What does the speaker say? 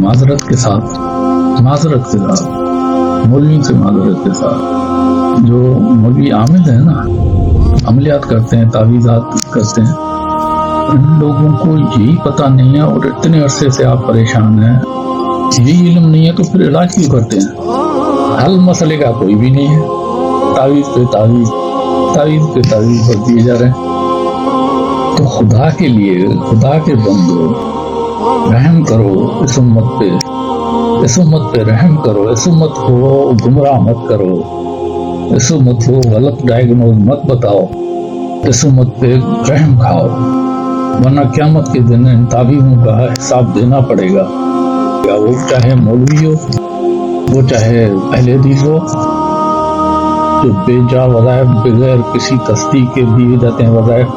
माजरत के साथ मौलवी से माजरत के साथ, जो मौलवी आमिल है ना, अमलियात करते हैं, तावीज़ात करते हैं, इन लोगों को यही पता नहीं है और इतने अरसे से आप परेशान हैं, यही इल्म नहीं है तो फिर इलाज क्यों करते हैं? हल मसले का कोई भी नहीं है, तावीज़ पे तावीज़ पर दिए जा रहे हैं। तो खुदा के लिए, खुदा के बंदो, रहम करो इस उम्मत पे रहम करो, इस उम्मत को गुमराह मत करो, इस उम्मत को गलत डायग्नोज मत बताओ, इस उम्मत पे रहम खाओ, वरना क़यामत के दिन इन ताबीज़ों का हिसाब देना पड़ेगा। क्या वो चाहे मौलवी हो, वो चाहे अहले हदीस हो, जो बेजा वज़ाइफ बगैर किसी तस्दीक के दिए जाते हैं वज़ाइफ,